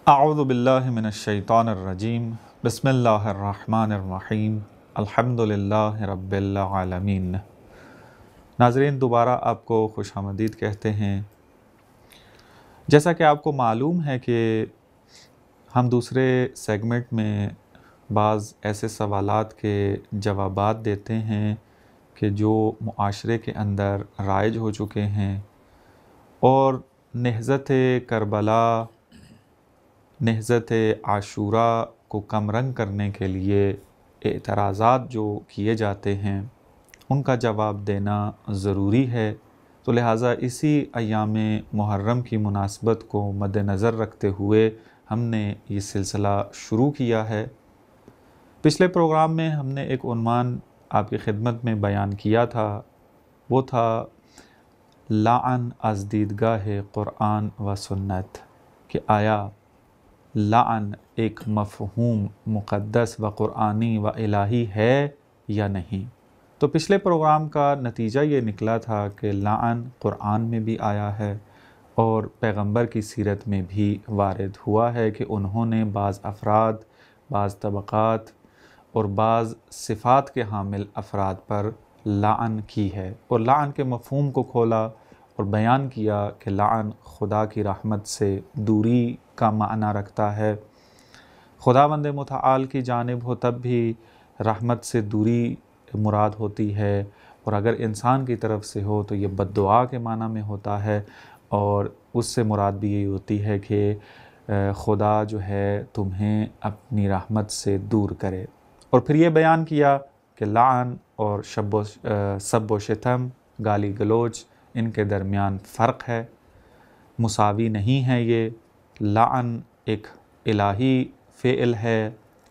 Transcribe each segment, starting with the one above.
اعوذ باللہ من الشیطان الرجیم بسم اللہ الرحمن الرحیم الحمدللہ رب العالمین۔ ناظرین، دوبارہ آپ کو خوش آمدید کہتے ہیں۔ جیسا کہ آپ کو معلوم ہے کہ ہم دوسرے سیگمنٹ میں بعض ایسے سوالات کے جوابات دیتے ہیں کہ جو معاشرے کے اندر رائج ہو چکے ہیں، اور نہضت کربلا، نہضت عاشوراء کو کم رنگ کرنے کے لیے اعتراضات جو کیے جاتے ہیں ان کا جواب دینا ضروری ہے۔ تو لہٰذا اسی ایام محرم کی مناسبت کو مد نظر رکھتے ہوئے ہم نے یہ سلسلہ شروع کیا ہے۔ پچھلے پروگرام میں ہم نے ایک عنوان آپ کی خدمت میں بیان کیا تھا، وہ تھا لعن از دیدگاہ قرآن و سنت، کہ آیا لعن ایک مفہوم مقدس و قرآنی و الہی ہے یا نہیں۔ تو پچھلے پروگرام کا نتیجہ یہ نکلا تھا کہ لعن قرآن میں بھی آیا ہے اور پیغمبر کی سیرت میں بھی وارد ہوا ہے کہ انہوں نے بعض افراد، بعض طبقات اور بعض صفات کے حامل افراد پر لعن کی ہے، اور لعن کے مفہوم کو کھولا اور بیان کیا کہ لعن خدا کی رحمت سے دوری کا معنی رکھتا ہے۔ خداوند متعال کی جانب ہو تب بھی رحمت سے دوری مراد ہوتی ہے، اور اگر انسان کی طرف سے ہو تو یہ بد دعا کے معنی میں ہوتا ہے، اور اس سے مراد بھی یہی ہوتی ہے کہ خدا جو ہے تمہیں اپنی رحمت سے دور کرے۔ اور پھر یہ بیان کیا کہ لعن اور سب و شتم، گالی گلوچ، ان کے درمیان فرق ہے، مساوی نہیں ہے۔ یہ لعن ایک الہی فعل ہے،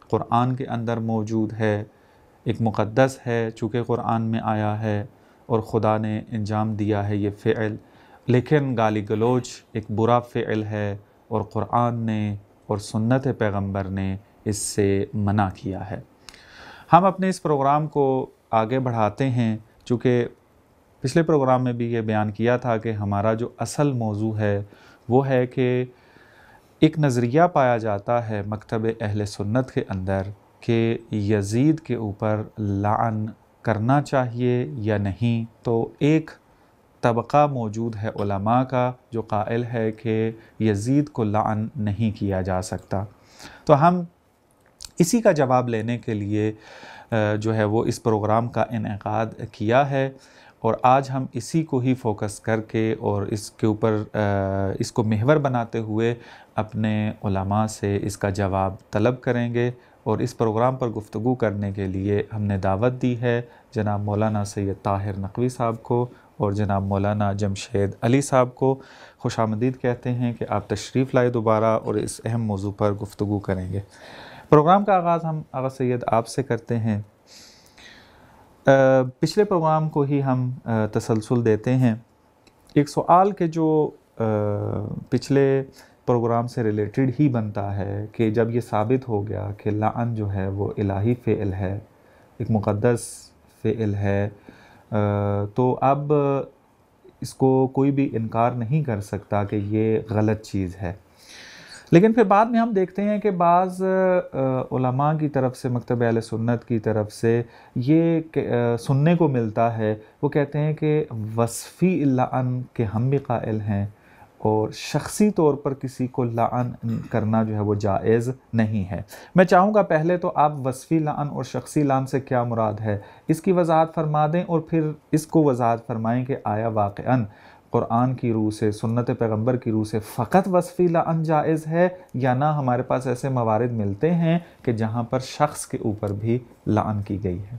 قرآن کے اندر موجود ہے، ایک مقدس ہے چونکہ قرآن میں آیا ہے اور خدا نے انجام دیا ہے یہ فعل۔ لیکن گالی گلوچ ایک برا فعل ہے اور قرآن نے اور سنت پیغمبر نے اس سے منع کیا ہے۔ ہم اپنے اس پروگرام کو آگے بڑھاتے ہیں، چونکہ پچھلے پروگرام میں بھی یہ بیان کیا تھا کہ ہمارا جو اصل موضوع ہے وہ ہے کہ ایک نظریہ پایا جاتا ہے مکتب اہل سنت کے اندر کہ یزید کے اوپر لعن کرنا چاہیے یا نہیں۔ تو ایک طبقہ موجود ہے علماء کا جو قائل ہے کہ یزید کو لعن نہیں کیا جا سکتا۔ تو ہم اسی کا جواب لینے کے لیے جو ہے وہ اس پروگرام کا انعقاد کیا ہے، اور آج ہم اسی کو ہی فوکس کر کے اور اس کے اوپر اس کو محور بناتے ہوئے اپنے علماء سے اس کا جواب طلب کریں گے۔ اور اس پروگرام پر گفتگو کرنے کے لیے ہم نے دعوت دی ہے جناب مولانا سید طاہر نقوی صاحب کو اور جناب مولانا جمشید علی صاحب کو۔ خوش آمدید کہتے ہیں کہ آپ تشریف لائے دوبارہ اور اس اہم موضوع پر گفتگو کریں گے۔ پروگرام کا آغاز ہم آغا سید آپ سے کرتے ہیں۔ پچھلے پروگرام کو ہی ہم تسلسل دیتے ہیں۔ ایک سوال کہ جو پچھلے پروگرام سے ریلیٹڈ ہی بنتا ہے کہ جب یہ ثابت ہو گیا کہ لعن جو ہے وہ الہی فعل ہے، ایک مقدس فعل ہے، تو اب اس کو کوئی بھی انکار نہیں کر سکتا کہ یہ غلط چیز ہے۔ لیکن پھر بعد میں ہم دیکھتے ہیں کہ بعض علماء کی طرف سے، مکتب اہل سنت کی طرف سے یہ سننے کو ملتا ہے، وہ کہتے ہیں کہ وصفی لعن کے ہم بھی قائل ہیں، اور شخصی طور پر کسی کو لعن کرنا جو ہے وہ جائز نہیں ہے۔ میں چاہوں گا پہلے تو آپ وصفی لعن اور شخصی لعن سے کیا مراد ہے اس کی وضاحت فرما دیں، اور پھر اس کو وضاحت فرمائیں کہ آیا واقعاً قرآن کی روح سے، سنت پیغمبر کی روح سے فقط وصفی لعن جائز ہے، یا نہ ہمارے پاس ایسے موارد ملتے ہیں کہ جہاں پر شخص کے اوپر بھی لعن کی گئی ہے۔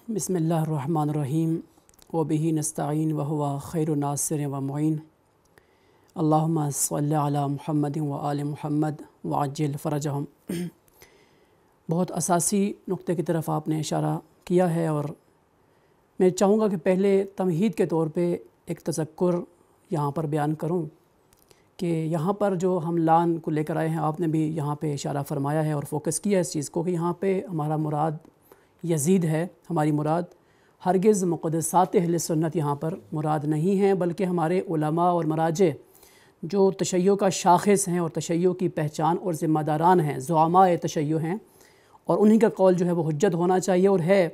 بسم اللہ الرحمن الرحیم وبہ نستعین وہو خیر ناصر و معین، اللہم صلی علی محمد و آل محمد وعجل فرجہم۔ بہت اساسی نقطے کی طرف آپ نے اشارہ کیا ہے، اور میں چاہوں گا کہ پہلے تمہید کے طور پہ ایک تذکر یہاں پر بیان کروں کہ یہاں پر جو ہم لعن کو لے کر آئے ہیں، آپ نے بھی یہاں پہ اشارہ فرمایا ہے اور فوکس کیا ہے اس چیز کو کہ یہاں پہ ہمارا مراد یزید ہے، ہماری مراد ہرگز مقدسات اہل سنت یہاں پر مراد نہیں ہیں، بلکہ ہمارے علماء اور مراجع جو تشیع کا شاخص ہیں اور تشیع کی پہچان اور ذمہ داران ہیں، زعماء تشیع ہیں، اور انہی کا قول جو ہے وہ حجت ہونا چاہیے اور ہے۔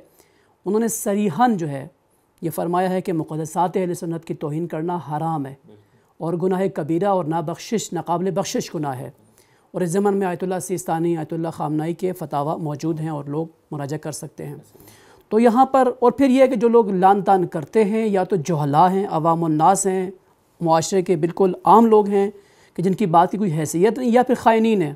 انہوں نے صریحاً جو ہے یہ فرمایا ہے کہ مقدسات اہل سنت کی توہین کرنا حرام ہے اور گناہ کبیرہ اور ناقابل بخشش گناہ ہے، اور اس ضمن میں آیت اللہ سیستانی، آیت اللہ خامنائی کے فتاوی موجود ہیں اور لوگ مراجعہ کر سکتے ہیں۔ تو یہاں پر اور پھر یہ ہے کہ جو لوگ لعن طعن کرتے ہیں یا تو جہلاء ہیں، عوام الناس ہیں، معاشرے کے بالکل عام لوگ ہیں کہ جن کی بات کی کوئی حیثیت نہیں، یا پھر خائنین ہیں،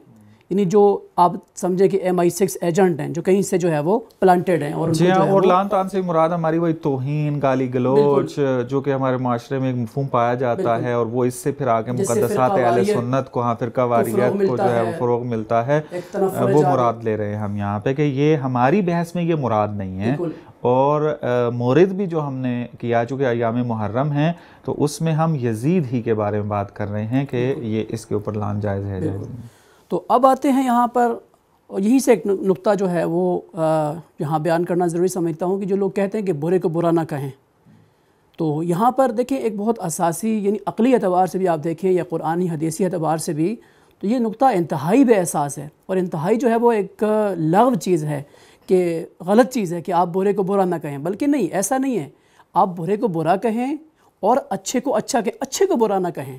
یعنی جو آپ سمجھیں کہ MI6 ایجنٹ ہیں جو کہیں سے جو ہے وہ پلانٹڈ ہیں، اور جی ہاں، اور لعن طعن سے مراد ہماری وہی توہین، گالی گلوچ جو کہ ہمارے معاشرے میں ایک مفہوم پایا جاتا ہے، اور وہ اس سے پھر آگے مقدسات اہل سنت کو، ہاں فرقہ واریت کو جو ہے وہ فروغ ملتا ہے، وہ مراد لے رہے ہیں ہم یہاں پہ کہ یہ ہماری بحث میں یہ مراد نہیں ہے۔ اور مورد بھی جو ہم نے کیا چونکہ ایام محرم ہیں تو اس میں ہم یزید ہی کے بارے میں بات کر رہے ہیں کہ یہ اس کے اوپر لعن جائز ہے۔ تو اب آتے ہیں یہاں پر، اور یہیں سے ایک نقطہ جو ہے وہ یہاں بیان کرنا ضروری سمجھتا ہوں کہ جو لوگ کہتے ہیں کہ برے کو برا نہ کہیں، تو یہاں پر دیکھیں ایک بہت اساسی، یعنی عقلی اعتبار سے بھی آپ دیکھیں یا قرآنی حدیثی اعتبار سے بھی، تو یہ نقطہ انتہائی بے احساس ہے، اور انتہائی جو ہے وہ ایک لغو چیز ہے کہ غلط چیز ہے کہ آپ برے کو برا نہ کہیں، بلکہ نہیں، ایسا نہیں ہے، آپ برے کو برا کہیں اور اچھے کو اچھا کہیں، اچھے کو برا نہ کہیں۔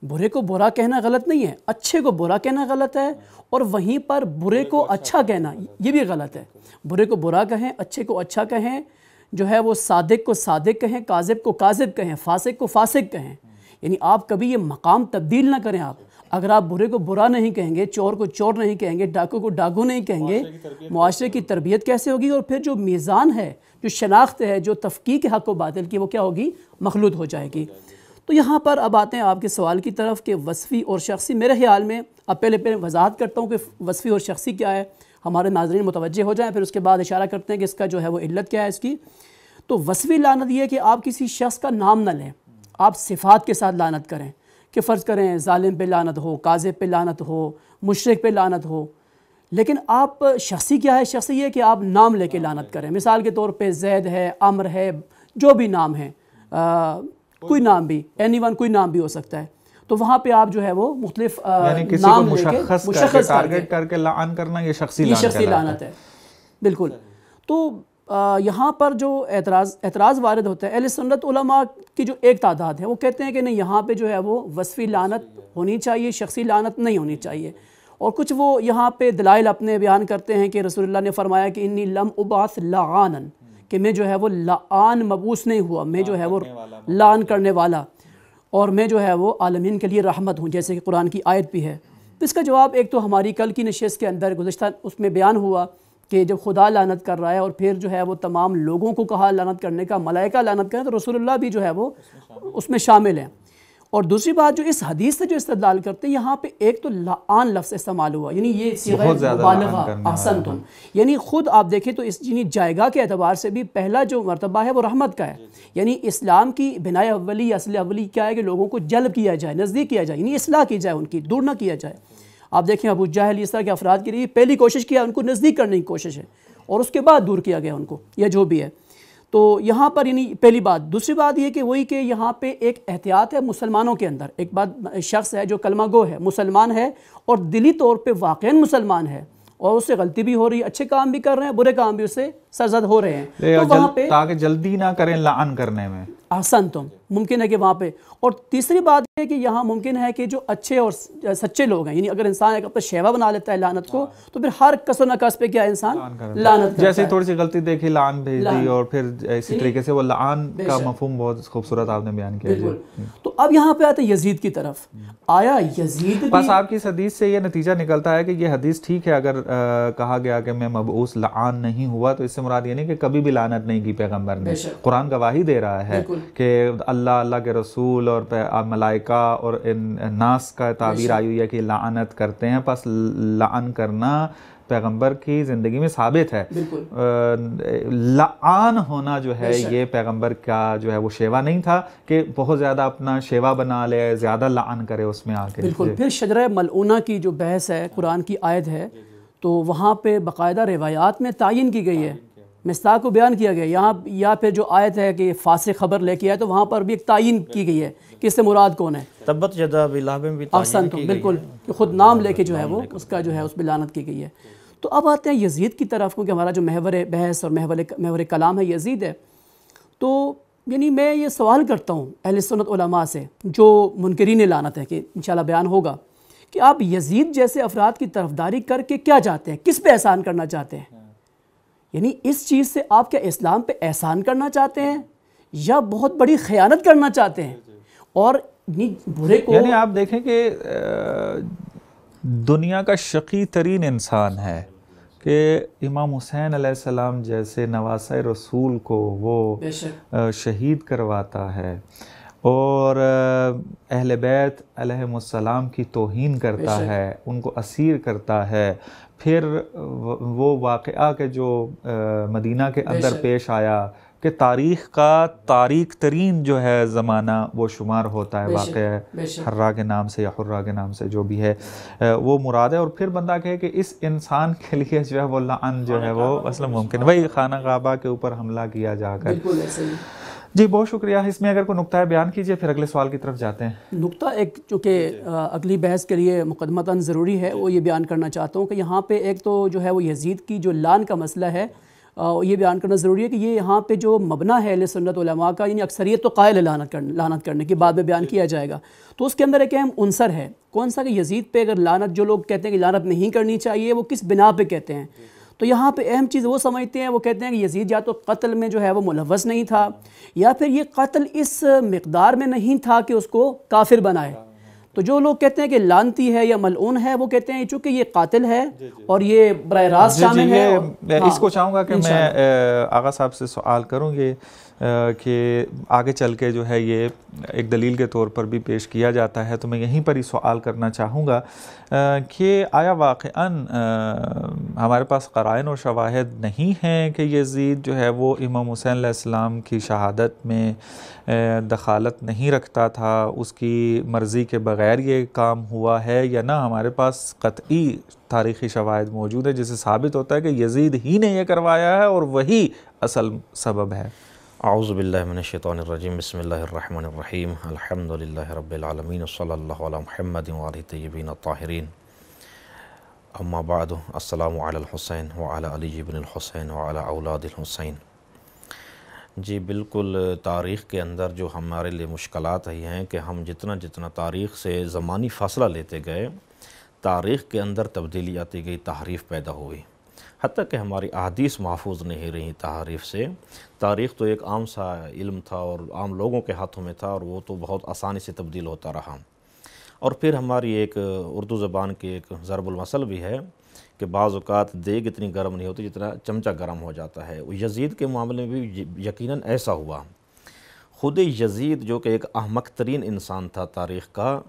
برے کو برا کہنا غلط نہیں ہے، اچھے کو برا کہنا غلط ہے، اور وہیں پر برے کو اچھا کہنا یہ بھی غلط ہے۔ برے کو برا کہیں، اچھے کو اچھا کہیں، جو ہے وہ صادق کو صادق کہیں، کاذب کو کاذب کہیں، فاسق کو فاسق کہیں، یعنی آپ کبھی یہ مقام تبدیل نہ کریں۔ آپ اگر آپ برے کو برا نہیں کہیں گے، چور کو چور نہیں کہیں گے، ڈاکو کو ڈاکو نہیں کہیں گے، معاشرے کی تربیت کیسے ہوگی؟ اور پھر جو میزان ہے، جو شناخت ہے، جو تفکیک حق و باطل کی، وہ کیا ہوگی؟ مخلوط ہو جائے گی۔ تو یہاں پر اب آتے ہیں آپ کے سوال کی طرف کہ وصفی اور شخصی۔ میرے خیال میں اب پہلے وضاحت کرتا ہوں کہ وصفی اور شخصی کیا ہے، ہمارے ناظرین متوجہ ہو جائیں، پھر اس کے بعد اشارہ کرتے ہیں کہ اس کا جو ہے وہ علت کیا ہے اس کی۔ تو وصفی لعنت یہ ہے کہ آپ کسی شخص کا نام نہ لیں، آپ صفات کے ساتھ لعنت کریں، کہ فرض کریں ظالم پہ لعنت ہو، کاذب پہ لعنت ہو، مشرک پہ لعنت ہو، لیکن آپ شخصی کیا ہے؟ شخصی یہ ہے کہ آپ نام لے کے لعنت کریں۔ مثال کے طور پہ زید ہے، عمر ہے، جو بھی نام ہے، کوئی نام بھی، اینی ون کوئی نام بھی ہو سکتا ہے، تو وہاں پہ آپ جو ہے وہ مختلف یعنی کسی کو مشخص ٹارگٹ کر کے لعن کرنا یہ شخصی لعنت ہے۔ بالکل۔ تو یہاں پر جو اعتراض وارد ہوتا ہے، اہل سنت علماء کی جو ایک تعداد ہے وہ کہتے ہیں کہ نہیں، یہاں پہ جو ہے وہ وصفی لعنت ہونی چاہیے، شخصی لعنت نہیں ہونی چاہیے، اور کچھ وہ یہاں پہ دلائل اپنے بیان کرتے ہیں کہ رسول اللہ نے فرمایا کہ انی لم ابعث لعانا، کہ میں جو ہے وہ لعان مبعوث نہیں ہوا، میں جو ہے وہ لعن کرنے والا، اور میں جو ہے وہ عالمین کے لیے رحمت ہوں، جیسے کہ قرآن کی آیت بھی ہے۔ تو اس کا جواب ایک تو ہماری کل کی نشست کے اندر گزشتہ اس میں بیان ہوا کہ جب خدا لعنت کر رہا ہے اور پھر جو ہے وہ تمام لوگوں کو کہا لعنت کرنے کا، ملائکہ لعنت کریں، تو رسول اللہ بھی جو ہے وہ اس میں شامل ہیں۔ اور دوسری بات جو اس حدیث سے جو استدلال کرتے ہیں، یہاں پہ ایک تو لعان لفظ استعمال ہوا، یعنی یہ صیغہ مبالغہ، احسنتم، یعنی خود آپ دیکھیں تو اس یعنی جائگہ کے اعتبار سے بھی پہلا جو مرتبہ ہے وہ رحمت کا ہے، یعنی اسلام کی بنائے اولی، اصل اولی کیا ہے کہ لوگوں کو جلب کیا جائے، نزدیک کیا جائے، یعنی اصلاح کی جائے، ان کی دور نہ کیا جائے۔ آپ دیکھیں ابو جہل اس طرح کے افراد کے لیے پہلی کوشش کیا، ان کو نزدیک کرنے کی کوشش ہے، اور اس کے بعد دور کیا گیا ان کو، یا جو بھی ہے۔ تو یہاں پر یعنی پہلی بات۔ دوسری بات یہ کہ وہی کہ یہاں پہ ایک احتیاط ہے مسلمانوں کے اندر۔ ایک بات، شخص ہے جو کلمہ گو ہے، مسلمان ہے، اور دلی طور پہ واقعاً مسلمان ہے، اور اس سے غلطی بھی ہو رہی ہے، اچھے کام بھی کر رہے ہیں، برے کام بھی اس سے سرزد ہو رہے ہیں، تو وہاں پہ تاکہ جلدی نہ کریں لعن کرنے میں، احسنتم، ممکن ہے کہ وہاں پہ۔ اور تیسری بات یہ کہ یہاں ممکن ہے کہ جو اچھے اور سچے لوگ ہیں، یعنی اگر انسان ایک اپنا شیوا بنا لیتا ہے لعنت کو، تو پھر ہر کس و نقص پہ کیا انسان لعنت کرتا ہے۔ جیسے تھوڑی سی غلطی دیکھی لعن بھیج دی، اور پھر اسی طریقے سے وہ لعن کا مفہوم بہت خوبصورت آپ نے بیان کیا۔ تو اب یہاں پہ آتے یزید کی طرف۔ آیا یزید بھی، بس آپ کی اس حدیث سے یہ نتیجہ نکلتا ہے کہ یہ حدیث ٹھیک ہے اگر کہا گیا کہ میں مبعوث لعان نہیں ہوا، تو اس سے مراد یہ نہیں کہ کبھی بھی لعنت نہیں کی پیغمبر نے۔ قرآن گواہی دے رہا ہے کہ اللہ کے رسول اور ملائکہ اور ناس کا تعبیر آئی ہوئی ہے کہ لعنت کرتے ہیں، پس لعن کرنا پیغمبر کی زندگی میں ثابت ہے۔ لعان ہونا جو ہے یہ پیغمبر کا جو ہے وہ شیوا نہیں تھا کہ بہت زیادہ اپنا شیوا بنا لے، زیادہ لعن کرے اس میں آ کے۔ بالکل۔ پھر شجرہ ملعونہ کی جو بحث ہے، قرآن کی آیت ہے، تو وہاں پہ باقاعدہ روایات میں تعین کی گئی ہے مصداق کو بیان کیا گیا یہاں، یا پھر جو آیت ہے کہ فاسق خبر لے کے آئے تو وہاں پر بھی ایک تعین کی گئی ہے کہ اس سے مراد کون ہے. تبت یدا ابی لہب بھی احسن، تو بالکل کہ خود نام لے کے جو ہے وہ اس کا جو ہے اس پہ لعنت کی گئی ہے. تو اب آتے ہیں یزید کی طرف، کیونکہ ہمارا جو محور بحث اور محور کلام ہے یزید ہے. تو یعنی میں یہ سوال کرتا ہوں اہل سنت علماء سے جو منکرین لعنت ہے، کہ انشاءاللہ بیان ہوگا، کہ آپ یزید جیسے افراد کی طرفداری کر کے کیا چاہتے ہیں، کس پہ احسان کرنا چاہتے ہیں؟ یعنی اس چیز سے آپ کیا اسلام پہ احسان کرنا چاہتے ہیں یا بہت بڑی خیانت کرنا چاہتے ہیں؟ اور برے کو یعنی آپ دیکھیں کہ دنیا کا شقی ترین انسان ہے کہ امام حسین علیہ السلام جیسے نواسہ رسول کو وہ شہید کرواتا ہے اور اہل بیت علیہم السلام کی توہین کرتا ہے، ان کو اسیر کرتا ہے. پھر وہ واقعہ کہ جو مدینہ کے اندر پیش آیا کہ تاریخ کا تاریک ترین جو ہے زمانہ وہ شمار ہوتا ہے، واقعہ حرہ کے نام سے یا حرہ کے نام سے جو بھی ہے وہ مراد ہے. اور پھر بندہ کہے کہ اس انسان کے لیے جو ہے وہ لعن جو ہے وہ اصلا ممکن وہی خانہ کعبہ کے اوپر حملہ کیا جا کر. بالکل ایسے ہی. جی بہت شکریہ. اس میں اگر کوئی نقطہ ہے بیان کیجئے، پھر اگلے سوال کی طرف جاتے ہیں. نقطہ ایک چونکہ اگلی بحث کے لیے مقدمتاً ضروری ہے، وہ یہ بیان کرنا چاہتا ہوں کہ یہاں پہ ایک تو جو ہے وہ یزید کی جو لعن کا مسئلہ ہے، یہ بیان کرنا ضروری ہے کہ یہ یہاں پہ جو مبنی ہے اہل سنت علماء کا، یعنی اکثریت تو قائل ہے لعنت کرنے کی، بعد میں بیان کیا جائے گا. تو اس کے اندر ایک اہم عنصر ہے، کون سا؟ کہ یزید پہ اگر لعنت، جو لوگ کہتے ہیں کہ لعنت نہیں کرنی چاہیے، وہ کس بنا پہ کہتے ہیں. تو یہاں پہ اہم چیز وہ سمجھتے ہیں، وہ کہتے ہیں کہ یزید یا تو قتل میں جو ہے وہ ملوث نہیں تھا، یا پھر یہ قتل اس مقدار میں نہیں تھا کہ اس کو کافر بنائے. تو جو لوگ کہتے ہیں کہ لعنتی ہے یا ملعون ہے، وہ کہتے ہیں چونکہ یہ قاتل ہے اور یہ براہ راست شامل ہے. اس کو چاہوں گا کہ میں آغا صاحب سے سوال کروں گے کہ آگے چل کے جو ہے یہ ایک دلیل کے طور پر بھی پیش کیا جاتا ہے، تو میں یہیں پر ہی سوال کرنا چاہوں گا کہ آیا واقعاً ہمارے پاس قرائن و شواہد نہیں ہیں کہ یزید جو ہے وہ امام حسین علیہ السلام کی شہادت میں دخالت نہیں رکھتا تھا، اس کی مرضی کے بغیر یہ کام ہوا ہے، یا نہ ہمارے پاس قطعی تاریخی شواہد موجود ہے جس سے ثابت ہوتا ہے کہ یزید ہی نے یہ کروایا ہے اور وہی اصل سبب ہے؟ اعوذ باللہ من الشیطان الرجیم، بسم اللہ الرحمن الرحیم، الحمدللہ رب العالمین، صلی اللہ علی محمد وآلہ الطیبین الطاہرین، اما بعد، السلام علی الحسین وعلی علی بن الحسین وعلی اولاد الحسین. جی بالکل، تاریخ کے اندر جو ہمارے لیے مشکلات یہ ہیں کہ ہم جتنا تاریخ سے زمانی فاصلہ لیتے گئے، تاریخ کے اندر تبدیلی آتی گئی، تحریف پیدا ہوئی، حتیٰ کہ ہماری احادیث محفوظ نہیں رہی تحریف سے. تاریخ تو ایک عام سا علم تھا اور عام لوگوں کے ہاتھوں میں تھا، اور وہ تو بہت آسانی سے تبدیل ہوتا رہا. اور پھر ہماری ایک اردو زبان کی ایک ضرب المثل بھی ہے کہ بعض اوقات دیگ اتنی گرم نہیں ہوتی جتنا چمچہ گرم ہو جاتا ہے. یزید کے معاملے میں بھی یقیناً ایسا ہوا. خود یزید جو کہ ایک احمق ترین انسان تھا تاریخ کا،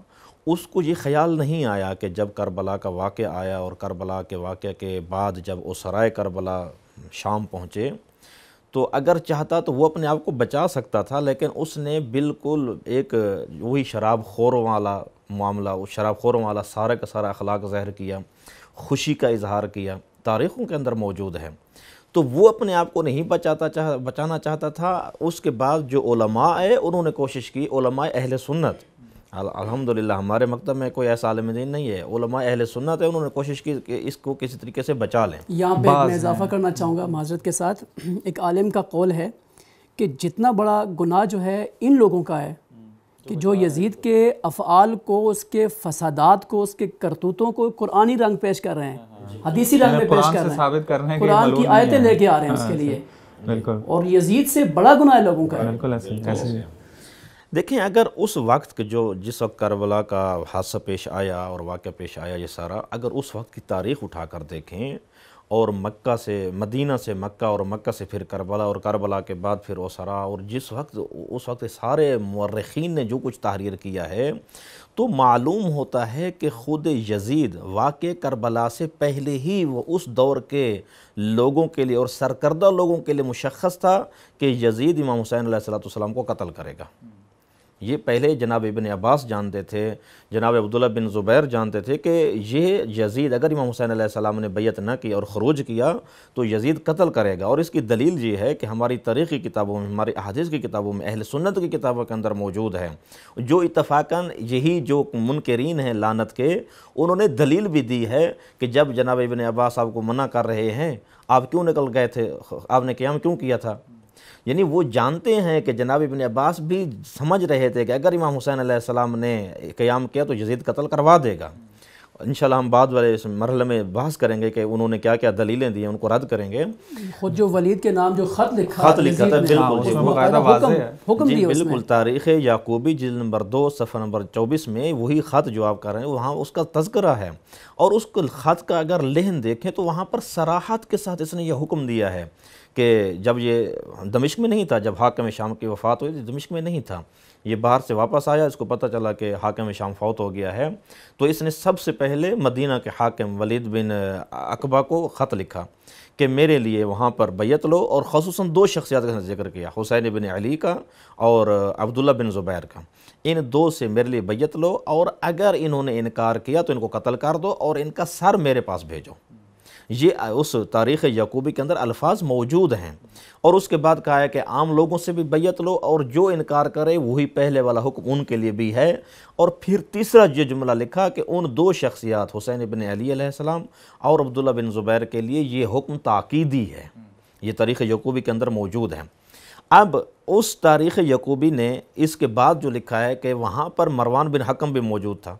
اس کو یہ خیال نہیں آیا کہ جب کربلا کا واقعہ آیا اور کربلا کے واقعہ کے بعد جب اسرائے کربلا شام پہنچے، تو اگر چاہتا تو وہ اپنے آپ کو بچا سکتا تھا، لیکن اس نے بالکل ایک وہی شراب خوروں والا معاملہ، اس شراب خوروں والا سارا کا سارا اخلاق ظاہر کیا، خوشی کا اظہار کیا، تاریخوں کے اندر موجود ہے. تو وہ اپنے آپ کو نہیں بچانا چاہتا تھا. اس کے بعد جو علماء ہے انہوں نے کوشش کی، علماء اہل سنت، الحمدللہ ہمارے مکتب میں کوئی ایسا عالم دین نہیں ہے، علماء اہل سنت ہے، انہوں نے کوشش کی کہ اس کو کسی طریقے سے بچا لیں. یہاں پہ میں اضافہ کرنا چاہوں گا معذرت کے ساتھ. ایک عالم کا قول ہے کہ جتنا بڑا گناہ جو ہے ان لوگوں کا ہے کہ جو یزید کے افعال کو، اس کے فسادات کو، اس کے کرتوتوں کو قرآنی رنگ پیش کر رہے ہیں، حدیثی رنگ میں پیش کر رہے ہیں، قرآن کی آیتیں لے کے آ رہے ہیں اس کے لیے. اور یزید سے بڑا گناہ لوگوں کا ہے. بالکل ایسے دیکھیں، اگر اس وقت جس وقت کربلا کا حادثہ پیش آیا اور واقعہ پیش آیا یہ سارا، اگر اس وقت کی تاریخ اٹھا کر دیکھیں، اور مکہ سے مدینہ سے مکہ اور مکہ سے پھر کربلا اور کربلا کے بعد پھر اسرا، اور اس وقت سارے مورخین نے جو کچھ تحریر کیا ہے، تو معلوم ہوتا ہے کہ خود یزید واقع کربلا سے پہلے ہی وہ اس دور کے لوگوں کے لیے اور سرکردہ لوگوں کے لیے مشخص تھا کہ یزید امام حسین علیہ السلام کو قتل کرے گا. یہ پہلے جناب ابن عباس جانتے تھے، جناب عبداللہ بن زبیر جانتے تھے کہ یہ یزید اگر امام حسین علیہ السلام نے بیعت نہ کی اور خروج کیا تو یزید قتل کرے گا، اور اس کی دلیل یہ ہے کہ ہماری تاریخی کتابوں میں، ہماری احادیث کی کتابوں میں، اہل سنت کی کتابوں کے اندر موجود ہے، جو اتفاقاً یہی جو منکرین ہیں لعنت کے، انہوں نے دلیل بھی دی ہے کہ جب جناب ابن عباس آپ کو منع کر رہے ہیں، آپ کیوں نکل گئے تھے، آپ نے قیام کیوں کیا تھا؟ یعنی وہ جانتے ہیں کہ جناب ابن عباس بھی سمجھ رہے تھے کہ اگر امام حسین علیہ السلام نے قیام کیا تو یزید قتل کروا دے گا۔ انشاءاللہ ہم بعد والے اس مرحلے میں بحث کریں گے کہ انہوں نے کیا کیا دلیلیں دی ہیں، ان کو رد کریں گے۔ خود جو ولید کے نام جو خط لکھا تھا بالکل حکم جی دیا بالکل، تاریخ یعقوبی جلد نمبر 2 صفحہ نمبر 24 میں وہی خط جو آپ کر رہے ہیں وہاں اس کا تذکرہ ہے، اور اس خط کا اگر لحن دیکھیں تو وہاں پر صراحت کے ساتھ اس نے یہ حکم دیا ہے کہ جب یہ دمشق میں نہیں تھا، جب حاکم شام کی وفات ہوئی تھی دمشق میں نہیں تھا، یہ باہر سے واپس آیا، اس کو پتہ چلا کہ حاکم شام فوت ہو گیا ہے، تو اس نے سب سے پہلے مدینہ کے حاکم ولید بن عقبہ کو خط لکھا کہ میرے لیے وہاں پر بیعت لو، اور خصوصاً 2 شخصیات کا ذکر کیا، حسین بن علی کا اور عبداللہ بن زبیر کا، ان 2 سے میرے لیے بیعت لو، اور اگر انہوں نے انکار کیا تو ان کو قتل کر دو اور ان کا سر میرے پاس بھیجو۔ یہ اس تاریخ یعقوبی کے اندر الفاظ موجود ہیں، اور اس کے بعد کہا ہے کہ عام لوگوں سے بھی بیعت لو، اور جو انکار کرے وہی پہلے والا حکم ان کے لیے بھی ہے، اور پھر تیسرا یہ جملہ لکھا کہ ان 2 شخصیات حسین بن علی علیہ السلام اور عبداللہ بن زبیر کے لیے یہ حکم تاکیدی ہے، یہ تاریخ یعقوبی کے اندر موجود ہے۔ اب اس تاریخ یعقوبی نے اس کے بعد جو لکھا ہے کہ وہاں پر مروان بن حکم بھی موجود تھا۔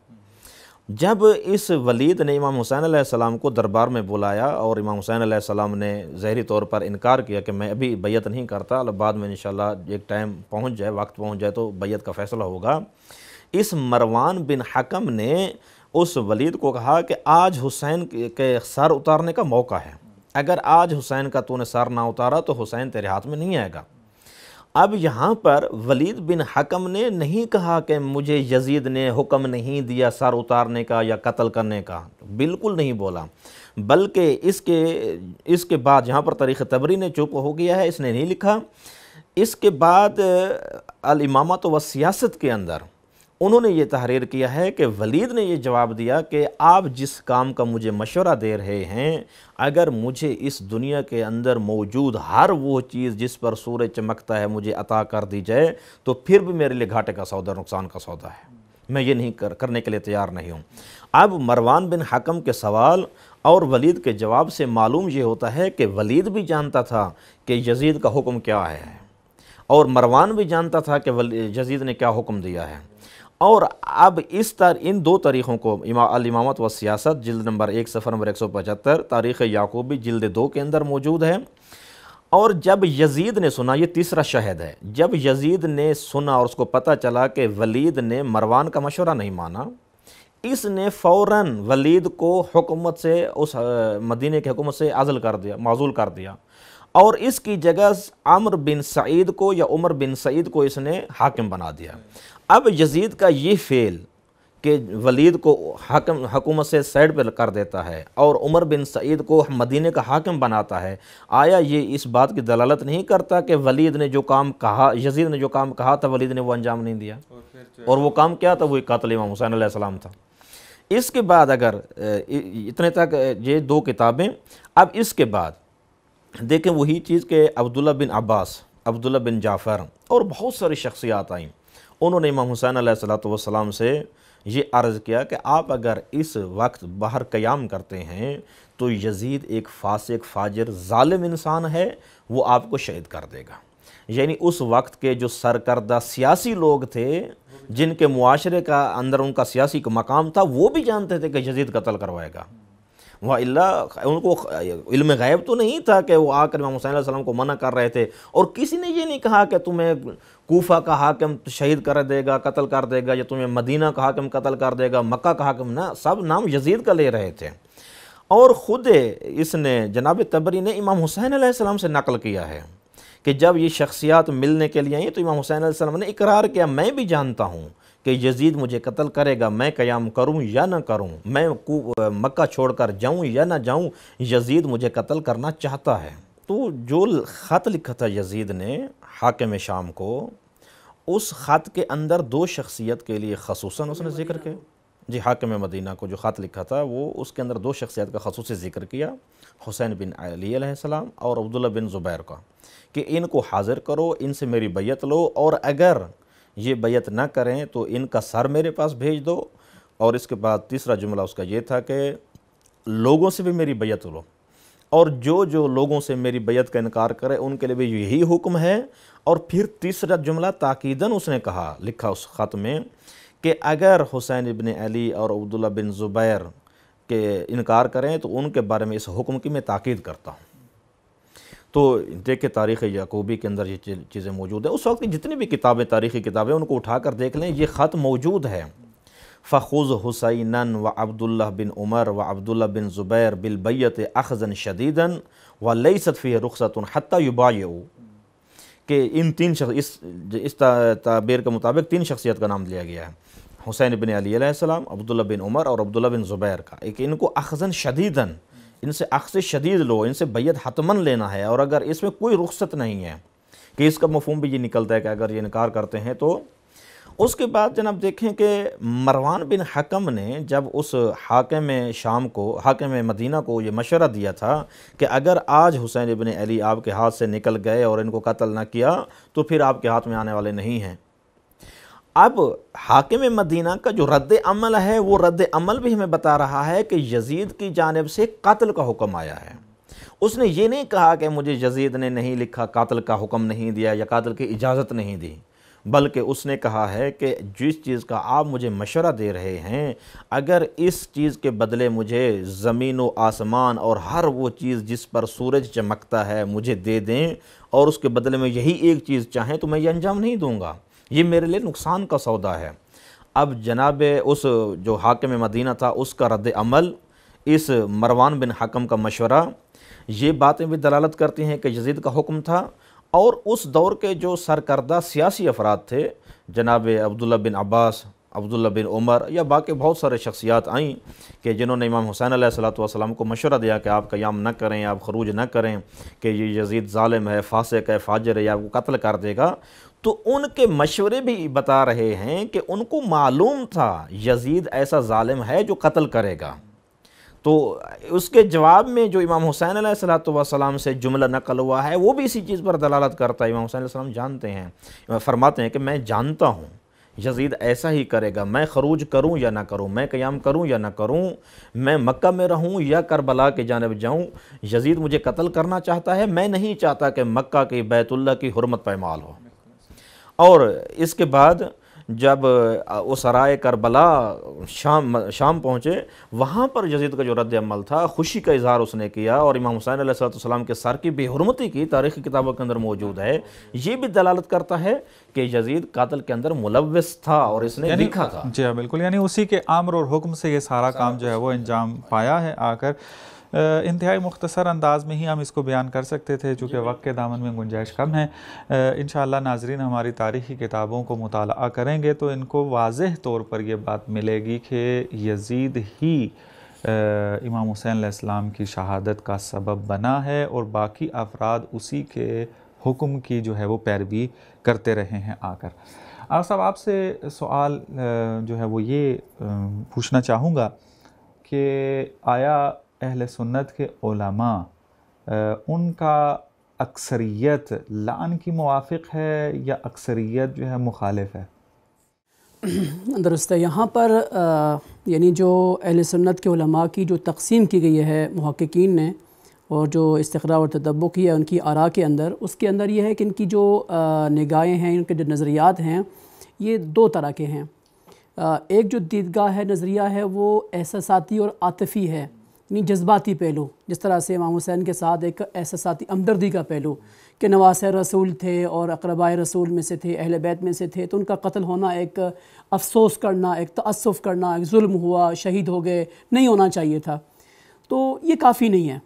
جب اس ولید نے امام حسین علیہ السلام کو دربار میں بلایا اور امام حسین علیہ السلام نے ظاہری طور پر انکار کیا کہ میں ابھی بیعت نہیں کرتا، بعد میں انشاءاللہ ایک ٹائم پہنچ جائے، وقت پہنچ جائے تو بیعت کا فیصلہ ہوگا، اس مروان بن حکم نے اس ولید کو کہا کہ آج حسین کے سر اتارنے کا موقع ہے، اگر آج حسین کا تو نے سر نہ اتارا تو حسین تیرے ہاتھ میں نہیں آئے گا۔ اب یہاں پر ولید بن حکم نے نہیں کہا کہ مجھے یزید نے حکم نہیں دیا سر اتارنے کا یا قتل کرنے کا، بالکل نہیں بولا، بلکہ اس کے بعد یہاں پر تاریخ طبری نے چپ ہو گیا ہے، اس نے نہیں لکھا۔ اس کے بعد الامامت و سیاست کے اندر انہوں نے یہ تحریر کیا ہے کہ ولید نے یہ جواب دیا کہ آپ جس کام کا مجھے مشورہ دے رہے ہیں، اگر مجھے اس دنیا کے اندر موجود ہر وہ چیز جس پر سورج چمکتا ہے مجھے عطا کر دی جائے تو پھر بھی میرے لیے گھاٹے کا سودا، نقصان کا سودا ہے، میں یہ نہیں کرنے کے لیے تیار نہیں ہوں۔ اب مروان بن حکم کے سوال اور ولید کے جواب سے معلوم یہ ہوتا ہے کہ ولید بھی جانتا تھا کہ یزید کا حکم کیا ہے، اور مروان بھی جانتا تھا کہ یزید نے کیا حکم دیا ہے، اور اب ان 2 تاریخوں کو الامامت و سیاست جلد نمبر 1 صفحہ نمبر 175 تاریخ یعقوبی جلد 2 کے اندر موجود ہے۔ اور جب یزید نے سنا، یہ تیسرا شاہد ہے، جب یزید نے سنا اور اس کو پتہ چلا کہ ولید نے مروان کا مشورہ نہیں مانا، اس نے فوراً ولید کو حکومت سے، اس مدینہ کی حکومت سے معزول کر دیا، اور اس کی جگہ عمر بن سعید کو یا عمر بن سعید کو اس نے حاکم بنا دیا۔ اب یزید کا یہ فعل کہ ولید کو حکومت سے سائڈ پہ کر دیتا ہے اور عمر بن سعید کو مدینہ کا حاکم بناتا ہے، آیا یہ اس بات کی دلالت نہیں کرتا کہ ولید نے جو کام کہا، یزید نے جو کام کہا تھا ولید نے وہ انجام نہیں دیا، اور وہ کام کیا تھا؟ وہ قاتل امام حسین علیہ السلام تھا۔ اس کے بعد اگر اتنے تک یہ 2 کتابیں، اب اس کے بعد دیکھیں وہی چیز کہ عبداللہ بن عباس، عبداللہ بن جعفر اور بہت ساری شخصیات آئیں، انہوں نے امام حسین علیہ السلام سے یہ عرض کیا کہ آپ اگر اس وقت باہر قیام کرتے ہیں تو یزید ایک فاسق، فاجر، ظالم انسان ہے، وہ آپ کو شہید کر دے گا۔ یعنی اس وقت کے جو سرکردہ سیاسی لوگ تھے، جن کے معاشرے کا اندر ان کا سیاسی مقام تھا، وہ بھی جانتے تھے کہ یزید قتل کروائے گا، وَإِلَّا ان کو علم غیب تو نہیں تھا کہ وہ آ کر امام حسین علیہ السلام کو منع کر رہے تھے، اور کسی نے یہ نہیں کہا کہ تمہیں کوفہ کا حاکم شہید کر دے گا، قتل کر دے گا، یا تمہیں مدینہ کا حاکم قتل کر دے گا، مکہ کا حاکم، نہ، سب نام یزید کا لے رہے تھے۔ اور خود اس نے جناب طبری نے امام حسین علیہ السلام سے نقل کیا ہے کہ جب یہ شخصیات ملنے کے لیے آئیں تو امام حسین علیہ السلام نے اقرار کیا، میں بھی جانتا ہوں کہ یزید مجھے قتل کرے گا، میں قیام کروں یا نہ کروں، میں مکہ چھوڑ کر جاؤں یا نہ جاؤں، یزید مجھے قتل کرنا چاہتا ہے۔ تو جو خط لکھا تھا یزید نے حاکم شام کو، اس خط کے اندر دو شخصیت کے لیے خصوصاً اس نے ذکر کیا. جی حاکم مدینہ کو جو خط لکھا تھا وہ اس کے اندر دو شخصیت کا خصوصی ذکر کیا، حسین بن علی علیہ السلام اور عبداللہ بن زبیر کا، کہ ان کو حاضر کرو، ان سے میری بیعت لو، اور اگر یہ بیعت نہ کریں تو ان کا سر میرے پاس بھیج دو. اور اس کے بعد تیسرا جملہ اس کا یہ تھا کہ لوگوں سے بھی میری بیعت لو، اور جو لوگوں سے میری بیعت کا انکار کرے ان کے لیے بھی یہی حکم ہے. اور پھر تیسرا جملہ تاکیداً اس نے کہا، لکھا اس خط میں، کہ اگر حسین ابن علی اور عبداللہ بن زبیر کے انکار کریں تو ان کے بارے میں اس حکم کی میں تاکید کرتا ہوں. تو دیکھیں تاریخ یعقوبی کے اندر یہ چیزیں موجود ہیں. اس وقت کی جتنی بھی کتابیں، تاریخی کتابیں، ان کو اٹھا کر دیکھ لیں، یہ خط موجود ہے. فخذ حسینا و عبداللہ بن عمر و عبداللہ بن زبیر بالبیت اخذا شدیدا ولیست فیہ رخصۃ حتی یبایعوا، کہ ان تین اس تعبیر کے مطابق تین شخصیت کا نام لیا گیا ہے، حسین بن علی علیہ السلام، عبداللہ بن عمر اور عبداللہ بن زبیر کا، ایک ان کو اخذا شدیدا، ان سے اخذ شدید لو، ان سے بیعت حتماً لینا ہے، اور اگر اس میں کوئی رخصت نہیں ہے، کہ اس کا مفہوم بھی یہ نکلتا ہے کہ اگر یہ انکار کرتے ہیں تو. اس کے بعد جناب دیکھیں کہ مروان بن حکم نے جب اس حاکم مدینہ کو یہ مشورہ دیا تھا کہ اگر آج حسین ابن علی آپ کے ہاتھ سے نکل گئے اور ان کو قتل نہ کیا تو پھر آپ کے ہاتھ میں آنے والے نہیں ہیں. اب حاکم مدینہ کا جو رد عمل ہے وہ رد عمل بھی ہمیں بتا رہا ہے کہ یزید کی جانب سے قتل کا حکم آیا ہے. اس نے یہ نہیں کہا کہ مجھے یزید نے نہیں لکھا، قاتل کا حکم نہیں دیا یا قاتل کی اجازت نہیں دی، بلکہ اس نے کہا ہے کہ جس چیز کا آپ مجھے مشورہ دے رہے ہیں، اگر اس چیز کے بدلے مجھے زمین و آسمان اور ہر وہ چیز جس پر سورج چمکتا ہے مجھے دے دیں، اور اس کے بدلے میں یہی ایک چیز چاہیں، تو میں یہ انجام نہیں دوں گا، یہ میرے لیے نقصان کا سودا ہے. اب جناب اس جو حاکم مدینہ تھا اس کا رد عمل، اس مروان بن حکم کا مشورہ، یہ باتیں بھی دلالت کرتی ہیں کہ یزید کا حکم تھا. اور اس دور کے جو سرکردہ سیاسی افراد تھے، جناب عبداللہ بن عباس، عبداللہ بن عمر، یا باقی بہت سارے شخصیات آئیں کہ جنہوں نے امام حسین علیہ السلام کو مشورہ دیا کہ آپ قیام نہ کریں، آپ خروج نہ کریں، کہ یہ یزید ظالم ہے، فاسق ہے، فاجر ہے، یا آپ کو قتل کر دے گا. تو ان کے مشورے بھی بتا رہے ہیں کہ ان کو معلوم تھا یزید ایسا ظالم ہے جو قتل کرے گا. تو اس کے جواب میں جو امام حسین علیہ السلام سے جملہ نقل ہوا ہے وہ بھی اسی چیز پر دلالت کرتا ہے. امام حسین علیہ السلام جانتے ہیں، فرماتے ہیں کہ میں جانتا ہوں یزید ایسا ہی کرے گا، میں خروج کروں یا نہ کروں، میں قیام کروں یا نہ کروں، میں مکہ میں رہوں یا کربلا کی جانب جاؤں، یزید مجھے قتل کرنا چاہتا ہے. میں نہیں چاہتا کہ مکہ کی بیت اللہ کی حرمت پامال ہو. اور اس کے بعد جب اسرائے کربلا شام پہنچے، وہاں پر یزید کا جو رد عمل تھا، خوشی کا اظہار اس نے کیا، اور امام حسین علیہ السلام کے سر کی بے حرمتی کی تاریخی کتابوں کے اندر موجود ہے. یہ بھی دلالت کرتا ہے کہ یزید قاتل کے اندر ملوث تھا اور اس نے لکھا تھا. جی ہاں بالکل، یعنی اسی کے امر اور حکم سے یہ سارا کام جو ہے وہ انجام پایا ہے آ کر. انتہائی مختصر انداز میں ہی ہم اس کو بیان کر سکتے تھے چونکہ وقت کے دامن میں گنجائش کم ہے. انشاءاللہ ناظرین ہماری تاریخی کتابوں کو مطالعہ کریں گے تو ان کو واضح طور پر یہ بات ملے گی کہ یزید ہی امام حسین علیہ السلام کی شہادت کا سبب بنا ہے، اور باقی افراد اسی کے حکم کی جو ہے وہ پیروی کرتے رہے ہیں آ کر. آقا صاحب آپ سے سوال جو ہے وہ یہ پوچھنا چاہوں گا کہ آیا اہل سنت کے علماء ان کا اکثریت لعن کی موافق ہے یا اکثریت جو ہے مخالف ہے؟ درست ہے. یہاں پر یعنی جو اہل سنت کے علماء کی جو تقسیم کی گئی ہے محققین نے، اور جو استقراء اور تتبع کی ہے ان کی آراء کے اندر، اس کے اندر یہ ہے کہ ان کی جو نگاہیں ہیں، ان کے جو نظریات ہیں، یہ دو طرح کے ہیں. ایک جو دیدگاہ ہے، نظریہ ہے، وہ احساساتی اور عاطفی ہے، یعنی جذباتی پہلو، جس طرح سے امام حسین کے ساتھ ایک احساساتی ہمدردی کا پہلو کہ نواسہ رسول تھے اور اقربائے رسول میں سے تھے، اہل بیت میں سے تھے، تو ان کا قتل ہونا ایک افسوس کرنا، ایک تأسف کرنا، ایک ظلم ہوا، شہید ہو گئے، نہیں ہونا چاہیے تھا، تو یہ کافی نہیں ہے.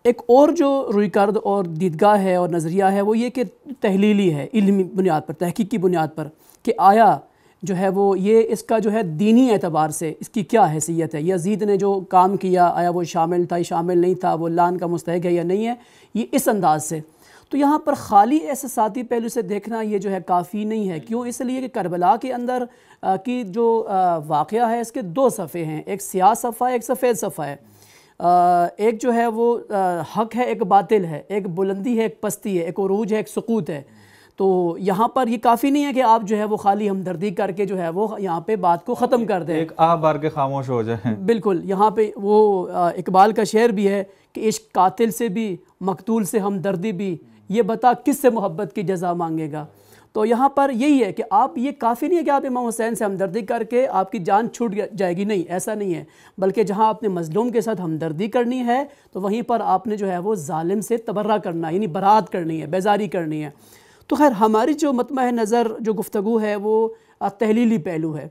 ایک اور جو روی کرد اور دیدگاہ ہے اور نظریہ ہے وہ یہ کہ تحلیلی ہے، علمی بنیاد پر، تحقیق کی بنیاد پر، کہ آیا جو ہے وہ یہ اس کا جو ہے دینی اعتبار سے اس کی کیا حیثیت ہے، یزید نے جو کام کیا آیا وہ شامل تھا یا شامل نہیں تھا، وہ لعن کا مستحق ہے یا نہیں ہے، یہ اس انداز سے. تو یہاں پر خالی احساساتی پہلو سے دیکھنا یہ جو ہے کافی نہیں ہے. کیوں؟ اس لیے کہ کربلا کے اندر کی جو واقعہ ہے اس کے 2 صفحے ہیں، ایک سیاہ صفحہ ہے، ایک سفید صفحہ ہے. ایک جو ہے وہ حق ہے، ایک باطل ہے، ایک بلندی ہے، ایک پستی ہے، ایک عروج ہے، ایک سقوط ہے. تو یہاں پر یہ کافی نہیں ہے کہ آپ جو ہے وہ خالی ہمدردی کر کے جو ہے وہ یہاں پہ بات کو ختم کر دیں، ایک بار کے خاموش ہو جائیں. بالکل. یہاں پہ وہ اقبال کا شعر بھی ہے کہ عشق قاتل سے بھی، مقتول سے ہمدردی بھی، یہ بتا کس سے محبت کی جزا مانگے گا. تو یہاں پر یہی ہے کہ آپ، یہ کافی نہیں ہے کہ آپ امام حسین سے ہمدردی کر کے آپ کی جان چھوٹ جائے گی، نہیں، ایسا نہیں ہے. بلکہ جہاں آپ نے مظلوم کے ساتھ ہمدردی کرنی ہے تو وہیں پر آپ نے جو ہے وہ ظالم سے تبرہ کرنا ہے، یعنی برات کرنی ہے، بیزاری کرنی ہے. تو خیر ہماری جو مطمع نظر جو گفتگو ہے وہ تحلیلی پہلو ہے.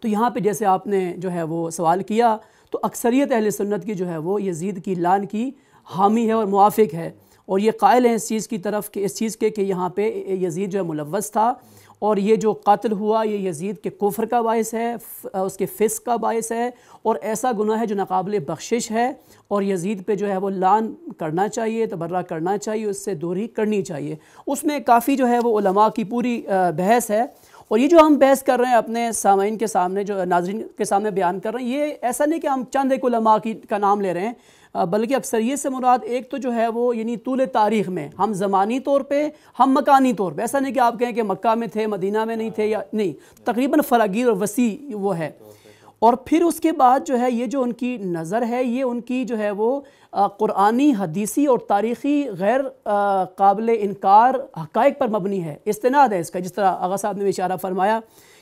تو یہاں پہ جیسے آپ نے جو ہے وہ سوال کیا تو اکثریت اہل سنت کی جو ہے وہ یزید کی لعن کی حامی ہے اور موافق ہے، اور یہ قائل ہیں اس چیز کی طرف کہ اس چیز کے کہ یہاں پہ یزید جو ہے ملوث تھا، اور یہ جو قتل ہوا یہ یزید کے کفر کا باعث ہے، اس کے فسق کا باعث ہے، اور ایسا گناہ ہے جو ناقابل بخشش ہے، اور یزید پہ جو ہے وہ لعن کرنا چاہیے، تبرہ کرنا چاہیے، اس سے دوری کرنی چاہیے. اس میں کافی جو ہے وہ علماء کی پوری بحث ہے. اور یہ جو ہم بحث کر رہے ہیں اپنے سامعین کے سامنے، جو ناظرین کے سامنے بیان کر رہے ہیں، یہ ایسا نہیں کہ ہم چند ایک علماء کا نام لے رہے ہیں، بلکہ اکثریت سے مراد ایک تو جو ہے وہ یعنی طول تاریخ میں، ہم زمانی طور پہ، ہم مکانی طور پہ. ایسا نہیں کہ آپ کہیں کہ مکہ میں تھے، مدینہ میں نہیں تھے، یا نہیں، تقریباً فراگیر اور وسیع وہ ہے. اور پھر اس کے بعد جو ہے یہ جو ان کی نظر ہے، یہ ان کی جو ہے وہ قرآنی، حدیثی اور تاریخی غیر قابل انکار حقائق پر مبنی ہے، استناد ہے اس کا. جس طرح آغا صاحب نے بھی اشارہ فرمایا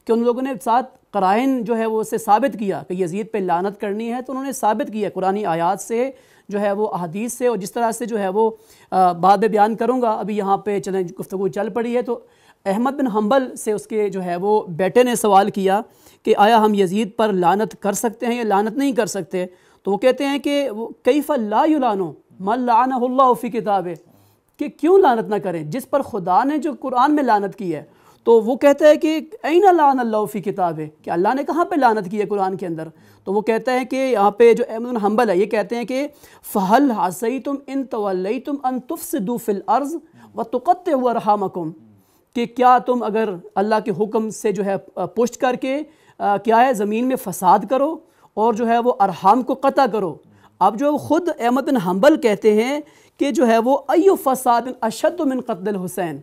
کہ ان لوگوں نے ساتھ قرائن جو ہے وہ اسے ثابت کیا کہ یزید پہ لعنت کرنی ہے، تو انہوں نے ثابت کیا قرآنی آیات سے جو ہے وہ احادیث سے، اور جس طرح سے جو ہے وہ بعد میں بیان کروں گا. ابھی یہاں پہ چلیں گفتگو چل پڑی ہے تو احمد بن حنبل سے اس کے جو ہے وہ بیٹے نے سوال کیا کہ آیا ہم یزید پر لعنت کر سکتے ہیں یا لعنت نہیں کر سکتے؟ تو وہ کہتے ہیں کہ کیف لا یلعنو من لعنہ اللہ فی کتابہ، کہ کیوں لعنت نہ کریں جس پر خدا نے جو قرآن میں لعنت کی ہے. تو وہ کہتا ہے کہ این لعن اللہ فی کتابہ، کہ اللہ نے کہاں پہ لعنت کی ہے قرآن کے اندر. تو وہ کہتا ہے کہ یہاں پہ جو احمد بن حنبل ہے یہ کہتے ہیں کہ فہل حسیتم ان تولیتم ان تفسدوا فی الارض وتقطعوا ارحامکم، کہ کیا تم اگر اللہ کے حکم سے جو ہے پشت کر کے کیا ہے زمین میں فساد کرو اور جو ہے وہ ارحام کو قطع کرو. اب جو خود احمد بن حنبل کہتے ہیں کہ جو ہے وہ ایو فساد اشد من قتل الحسین،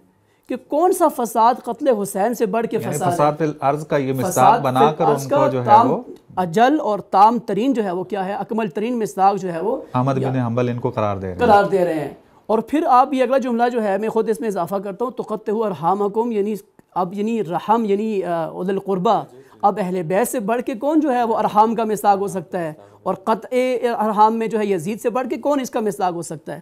کہ کون سا فساد قتل حسین سے بڑھ کے فساد ہے. فساد فی الارض کا یہ مصداق بنا کر ان کو جو ہے وہ اجل اور تام ترین جو ہے وہ کیا ہے، اکمل ترین مصداق جو ہے وہ احمد بن حنبل ان کو قرار دے رہے ہیں. اور پھر آپ یہ اگلا جملہ جو ہے میں خود اس میں اضافہ کرتا ہوں، تقطعوا ارحامکم، یعنی اب یعنی رحم یعنی اولل القربہ، اب اہل بیت سے بڑھ کے کون جو ہے وہ ارحام کا مصداق ہو سکتا ہے، اور قطع ارحام میں جو ہے یزید سے بڑھ کے کون اس کا مصداق ہو سکتا ہے.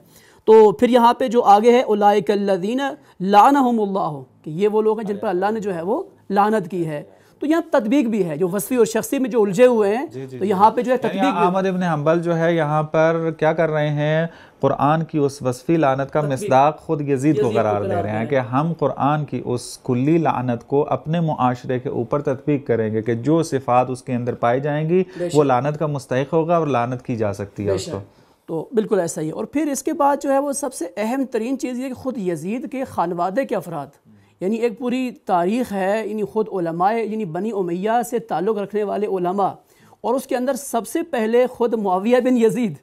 تو پھر یہاں پہ جو آگے ہے اولئک الذین لعنہم اللہ، کہ یہ وہ لوگ ہیں جن پر اللہ نے جو ہے وہ لعنت کی ہے. تو یہاں تطبیق بھی ہے، جو وصفی اور شخصی میں جو الجھے ہوئے ہیں تو یہاں پہ جو ہے تطبیق بھی. احمد بن حنبل جو ہے یہاں پر کیا کر رہے ہیں، قرآن کی اس وصفی لعنت کا مصداق خود یزید کو قرار دے رہے ہیں کہ ہم قرآن کی اس کلی لعنت کو اپنے معاشرے کے اوپر تطبیق کریں گے کہ جو صفات اس کے اندر پائی جائیں گی وہ لعنت کا مستحق ہوگا اور لعنت کی جا سکتی ہے اس کو. تو بالکل ایسا ہی ہے. اور پھر اس کے بعد جو ہے وہ سب سے اہم ترین چیز یہ کہ خود یزید کے خانوادے کے افراد، یعنی ایک پوری تاریخ ہے، یعنی خود علماء یعنی بنی امیہ سے تعلق رکھنے والے علماء، اور اس کے اندر سب سے پہلے خود معاویہ بن یزید،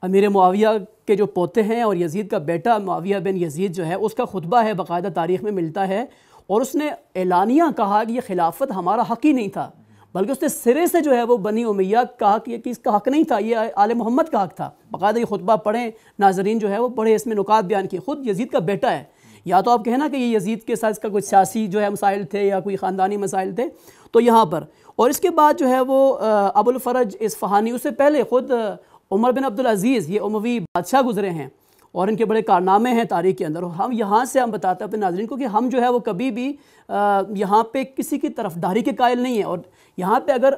امیر معاویہ کے جو پوتے ہیں، اور یزید کا بیٹا معاویہ بن یزید جو ہے اس کا خطبہ ہے، باقاعدہ تاریخ میں ملتا ہے، اور اس نے اعلانیہ کہا کہ یہ خلافت ہمارا حق ہی نہیں تھا، بلکہ اس نے سرے سے جو ہے وہ بنی امیہ کہا کہ اس کا حق نہیں تھا، یہ آل محمد کا حق تھا. باقاعدہ یہ خطبہ پڑھیں ناظرین جو ہے وہ پڑھے، اس میں نکات بیان کیے. خود یزید کا بیٹا ہے، یا تو آپ کہیں نا کہ یہ یزید کے ساتھ اس کا کوئی سیاسی جو ہے مسائل تھے یا کوئی خاندانی مسائل تھے، تو یہاں پر. اور اس کے بعد جو ہے وہ ابو الفرج اصفہانی، اس سے پہلے خود عمر بن عبدالعزیز، یہ اموی بادشاہ گزرے ہیں اور ان کے بڑے کارنامے ہیں تاریخ کے اندر. اور ہم یہاں سے ہم بتاتے ہیں اپنے ناظرین کو کہ ہم جو ہے وہ کبھی بھی یہاں پہ کسی کی طرفداری کے قائل نہیں ہیں. اور یہاں پہ اگر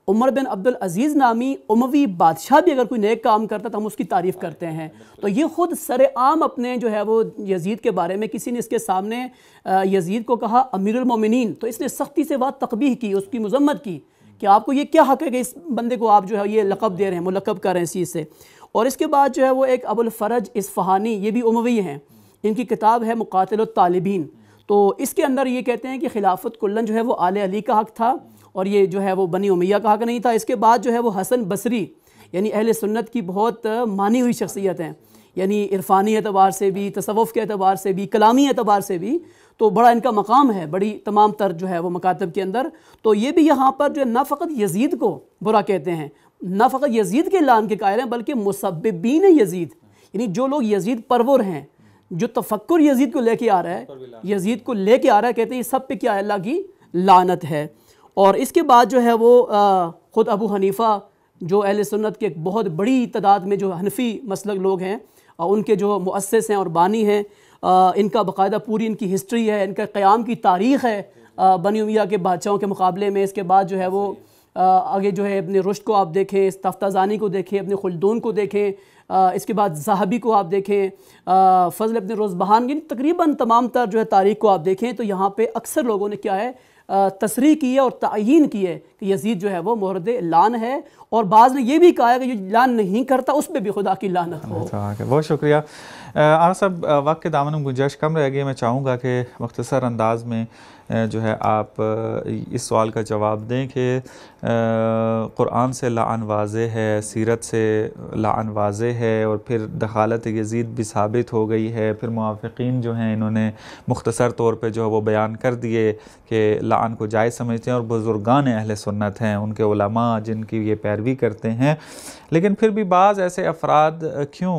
عمر بن عبدالعزیز نامی اموی بادشاہ بھی اگر کوئی نیک کام کرتا تو ہم اس کی تعریف کرتے ہیں. تو یہ خود سر عام اپنے جو ہے وہ یزید کے بارے میں کسی نے اس کے سامنے یزید کو کہا امیر المومنین، تو اس نے سختی سے بات تقبیح کی، اس کی مذمت کی کہ آپ کو یہ کیا حق ہے کہ اس بندے کو آپ جو ہے یہ لقب دے رہے ہیں، ملقب کر رہے ہیں اس چیز سے. اور اس کے بعد جو ہے وہ ایک ابو الفرج اصفہانی، یہ بھی اموی ہیں، ان کی کتاب ہے مقاتل الطالبین، تو اس کے اندر یہ کہتے ہیں کہ خلافت کلن جو ہے وہ آل علی کا حق تھا، اور یہ جو ہے وہ بنی امیہ کا حق نہیں تھا۔ اس کے بعد جو ہے وہ حسن بصری یعنی اہل سنت کی بہت مانی ہوئی شخصیت ہیں، یعنی عرفانی اعتبار سے بھی، تصوف کے اعتبار سے بھی، کلامی اعتبار سے بھی، تو بڑا ان کا مقام ہے بڑی تمام تر جو ہے وہ مکاتب کے اندر۔ تو یہ بھی یہاں پر جو ہے نہ فقط یزید کو برا کہتے ہیں، نہ فقط یزید کے لعن کے قائل ہیں، بلکہ مسببین یزید، یعنی جو لوگ یزید پرور ہیں، جو تفکر یزید کو لے کے آ رہا ہے، یزید کو لے کے آ رہا ہے، کہتے ہیں یہ سب پہ کیا ہے؟ اللہ کی لعنت ہے۔ اور اس کے بعد جو ہے وہ خود ابو حنیفہ جو اہل سنت کے ایک بہت بڑی تعداد میں جو حنفی مسلک لوگ ہیں، ان کے جو مؤسس ہیں اور بانی ہیں، ان کا باقاعدہ پوری ان کی ہسٹری ہے، ان کا قیام کی تاریخ ہے بنی امیہ کے بادشاہوں کے مقابلے میں۔ اس کے بعد جو ہے وہ آگے جو ہے ابن رشد کو آپ دیکھیں، تفتازانی کو دیکھیں، ابن خلدون کو دیکھیں، اس کے بعد ذہبی کو آپ دیکھیں، فضل ابن روزبہان، یعنی تقریباً تمام تر جو ہے تاریخ کو آپ دیکھیں تو یہاں پہ اکثر لوگوں نے کیا ہے تصریح کی ہے اور تعیین کی ہے کہ یزید جو ہے وہ مورد لعن ہے، اور بعض نے یہ بھی کہا ہے کہ جو لعن نہیں کرتا اس پہ بھی خدا کی لعنت ہو۔ بہت شکریہ آغا صاحب، وقت کے دامن میں گنجائش کم رہ گئی، میں چاہوں گا کہ مختصر انداز میں جو ہے آپ اس سوال کا جواب دیں کہ قرآن سے لعن واضح ہے، سیرت سے لعن واضح ہے، اور پھر دخالت یزید بھی ثابت ہو گئی ہے، پھر موافقین جو ہیں انہوں نے مختصر طور پہ جو ہے وہ بیان کر دیے کہ لعن کو جائز سمجھتے ہیں، اور بزرگان اہل سنت ہیں، ان کے علماء جن کی یہ پیروی کرتے ہیں، لیکن پھر بھی بعض ایسے افراد کیوں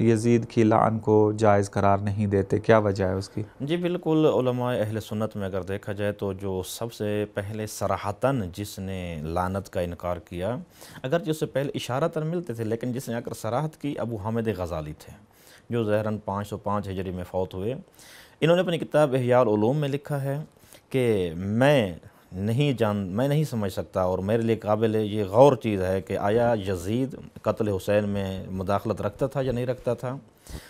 یزید کی لعن کو جائز قرار نہیں دیتے؟ کیا وجہ ہے اس کی؟ جی بالکل، علماء اہل سنت میں اگر دیکھا جائے تو جو سب سے پہلے صراحتاً جس نے لعنت کا انکار کیا، اگرچہ اس سے پہلے اشارتاً ملتے تھے، لیکن جس نے آ کر صراحت کی ابو حامد غزالی تھے، جو ظاہراً 505 ہجری میں فوت ہوئے۔ انہوں نے اپنی کتاب احیاء العلوم میں لکھا ہے کہ میں نہیں سمجھ سکتا، اور میرے لیے قابل یہ غور چیز ہے کہ آیا یزید قتل حسین میں مداخلت رکھتا تھا یا نہیں رکھتا تھا،